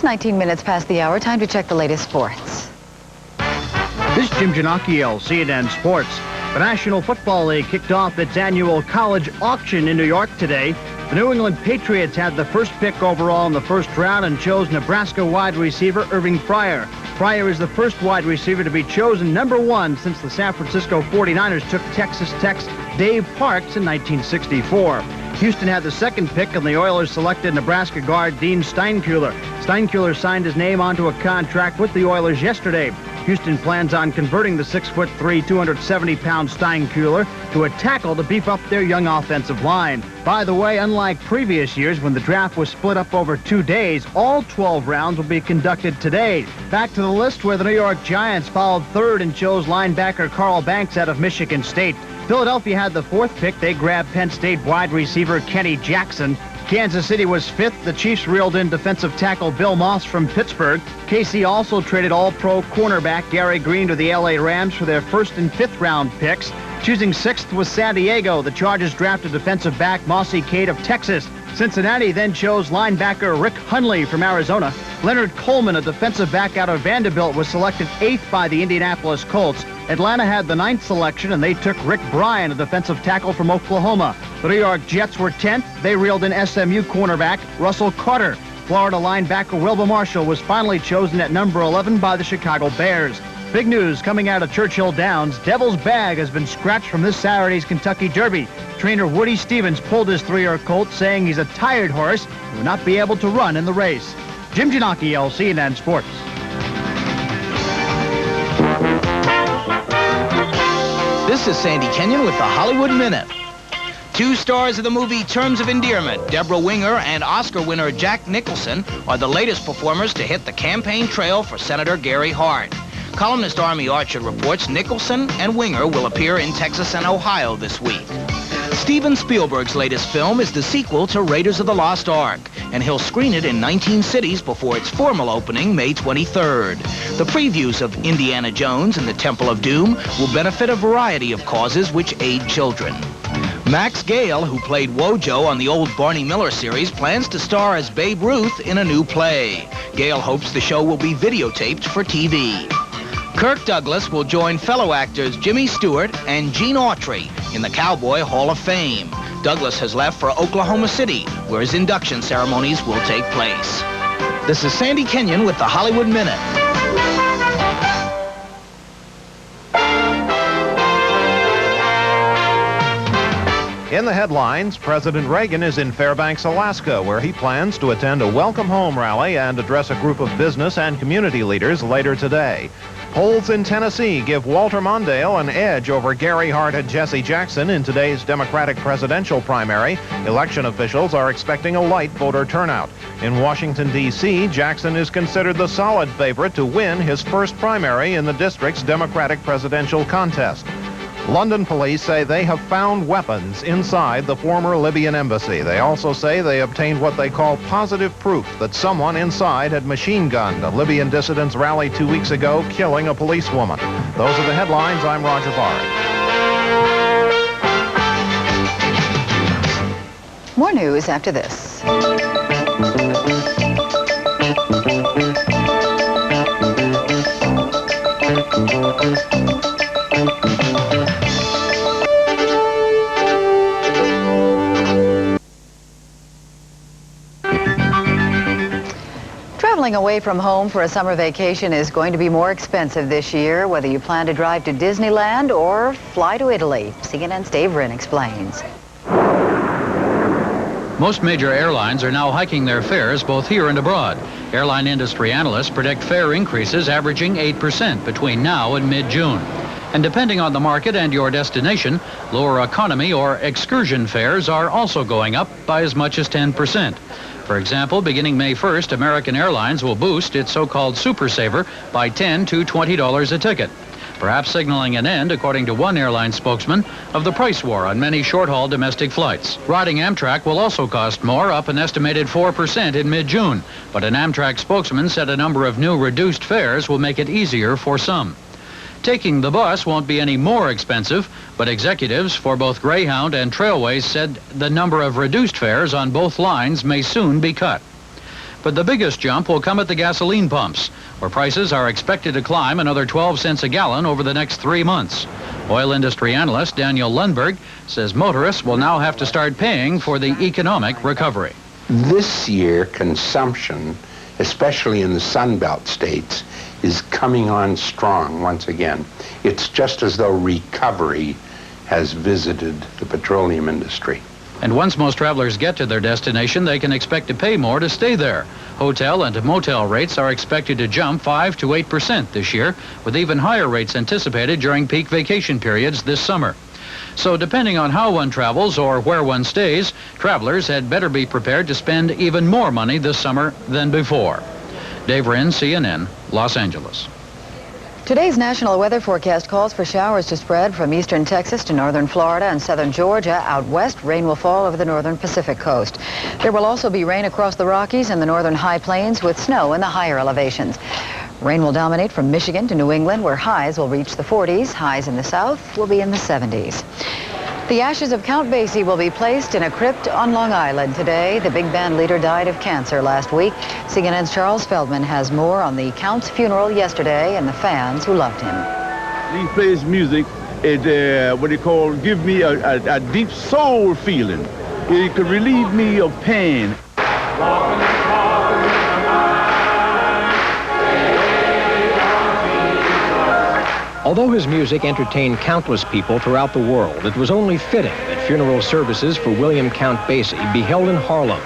It's 19 minutes past the hour. Time to check the latest sports. This is Jim Giannocchio, CNN Sports. The National Football League kicked off its annual college auction in New York today. The New England Patriots had the first pick overall in the first round and chose Nebraska wide receiver Irving Fryer. Fryer is the first wide receiver to be chosen #1 since the San Francisco 49ers took Texas Tech's Dave Parks in 1964. Houston had the second pick, and the Oilers selected Nebraska guard Dean Steinkuhler. Steinkuhler signed his name onto a contract with the Oilers yesterday. Houston plans on converting the 6'3", 270-pound Steinkuhler to a tackle to beef up their young offensive line. By the way, unlike previous years when the draft was split up over 2 days, all 12 rounds will be conducted today. Back to the list where the New York Giants followed third and chose linebacker Carl Banks out of Michigan State. Philadelphia had the fourth pick. They grabbed Penn State wide receiver Kenny Jackson. Kansas City was fifth. The Chiefs reeled in defensive tackle Bill Moss from Pittsburgh. KC also traded all-pro cornerback Gary Green to the LA Rams for their first and fifth round picks. Choosing sixth was San Diego. The Chargers drafted defensive back Mossy Cade of Texas. Cincinnati then chose linebacker Rick Hundley from Arizona. Leonard Coleman, a defensive back out of Vanderbilt, was selected 8th by the Indianapolis Colts. Atlanta had the 9th selection, and they took Rick Bryan, a defensive tackle from Oklahoma. The New York Jets were 10th. They reeled in SMU cornerback Russell Carter. Florida linebacker Wilbur Marshall was finally chosen at number 11 by the Chicago Bears. Big news coming out of Churchill Downs. Devil's Bag has been scratched from this Saturday's Kentucky Derby. Trainer Woody Stevens pulled his 3-year colt, saying he's a tired horse and will not be able to run in the race. Jim Giannocchio, CNN Sports. This is Sandy Kenyon with the Hollywood Minute. 2 stars of the movie Terms of Endearment, Deborah Winger and Oscar winner Jack Nicholson, are the latest performers to hit the campaign trail for Senator Gary Hart. Columnist Army Archer reports Nicholson and Winger will appear in Texas and Ohio this week. Steven Spielberg's latest film is the sequel to Raiders of the Lost Ark, and he'll screen it in 19 cities before its formal opening May 23rd. The previews of Indiana Jones and the Temple of Doom will benefit a variety of causes which aid children. Max Gale, who played Wojo on the old Barney Miller series, plans to star as Babe Ruth in a new play. Gale hopes the show will be videotaped for TV. Kirk Douglas will join fellow actors Jimmy Stewart and Gene Autry in the Cowboy Hall of Fame. Douglas has left for Oklahoma City, where his induction ceremonies will take place. This is Sandy Kenyon with the Hollywood Minute. In the headlines, President Reagan is in Fairbanks, Alaska, where he plans to attend a Welcome Home rally and address a group of business and community leaders later today. Polls in Tennessee give Walter Mondale an edge over Gary Hart and Jesse Jackson in today's Democratic presidential primary. Election officials are expecting a light voter turnout. In Washington, D.C., Jackson is considered the solid favorite to win his first primary in the district's Democratic presidential contest. London police say they have found weapons inside the former Libyan embassy. They also say they obtained what they call positive proof that someone inside had machine-gunned a Libyan dissidents' rally 2 weeks ago, killing a policewoman. Those are the headlines. I'm Roger Barrett. More news after this. Traveling away from home for a summer vacation is going to be more expensive this year, whether you plan to drive to Disneyland or fly to Italy. CNN's Dave Wren explains. Most major airlines are now hiking their fares both here and abroad. Airline industry analysts predict fare increases averaging 8% between now and mid-June. And depending on the market and your destination, lower economy or excursion fares are also going up by as much as 10%. For example, beginning May 1st, American Airlines will boost its so-called Super Saver by $10 to $20 a ticket, perhaps signaling an end, according to one airline spokesman, of the price war on many short-haul domestic flights. Riding Amtrak will also cost more, up an estimated 4% in mid-June, but an Amtrak spokesman said a number of new reduced fares will make it easier for some. Taking the bus won't be any more expensive, but executives for both Greyhound and Trailways said the number of reduced fares on both lines may soon be cut. But the biggest jump will come at the gasoline pumps, where prices are expected to climb another 12 cents a gallon over the next 3 months. Oil industry analyst Daniel Lundberg says motorists will now have to start paying for the economic recovery. This year, consumption, especially in the Sunbelt states, is coming on strong once again. It's just as though recovery has visited the petroleum industry. And once most travelers get to their destination, they can expect to pay more to stay there. Hotel and motel rates are expected to jump 5 to 8% this year, with even higher rates anticipated during peak vacation periods this summer. So depending on how one travels or where one stays, travelers had better be prepared to spend even more money this summer than before. Dave Wren, CNN, Los Angeles. Today's national weather forecast calls for showers to spread from eastern Texas to northern Florida and southern Georgia. Out west, rain will fall over the northern Pacific coast. There will also be rain across the Rockies and the northern high plains, with snow in the higher elevations. Rain will dominate from Michigan to New England, where highs will reach the 40s. Highs in the south will be in the 70s. The ashes of Count Basie will be placed in a crypt on Long Island today. The big band leader died of cancer last week. CNN's Charles Feldman has more on the Count's funeral yesterday and the fans who loved him. He plays music, what they call, give me a deep soul feeling. It could relieve me of pain. Although his music entertained countless people throughout the world, it was only fitting that funeral services for William Count Basie be held in Harlem,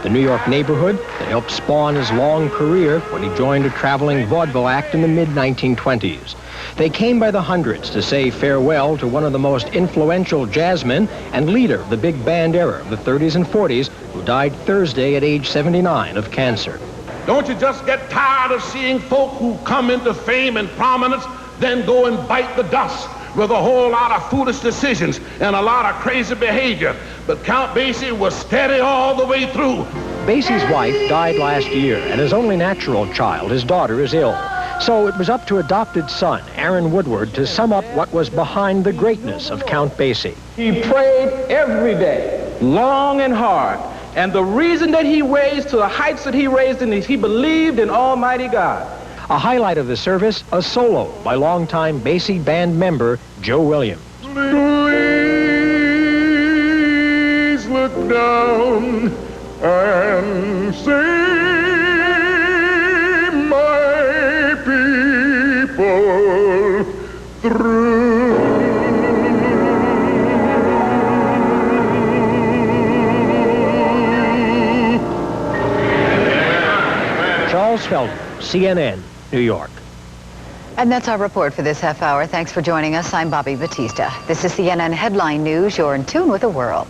the New York neighborhood that helped spawn his long career when he joined a traveling vaudeville act in the mid-1920s. They came by the hundreds to say farewell to one of the most influential jazzmen and leader of the big band era of the 30s and 40s, who died Thursday at age 79 of cancer. Don't you just get tired of seeing folk who come into fame and prominence then go and bite the dust with a whole lot of foolish decisions and a lot of crazy behavior? But Count Basie was steady all the way through. Basie's wife died last year, and his only natural child, his daughter, is ill. So it was up to adopted son, Aaron Woodward, to sum up what was behind the greatness of Count Basie. He prayed every day, long and hard. And the reason that he raised to the heights that he raised in is he believed in Almighty God. A highlight of the service, a solo by longtime Basie band member Joe Williams. Please look down and see my people through. Charles Feldman, CNN, New York. And that's our report for this half hour. Thanks for joining us. I'm Bobbie Battista. This is CNN Headline News. You're in tune with the world.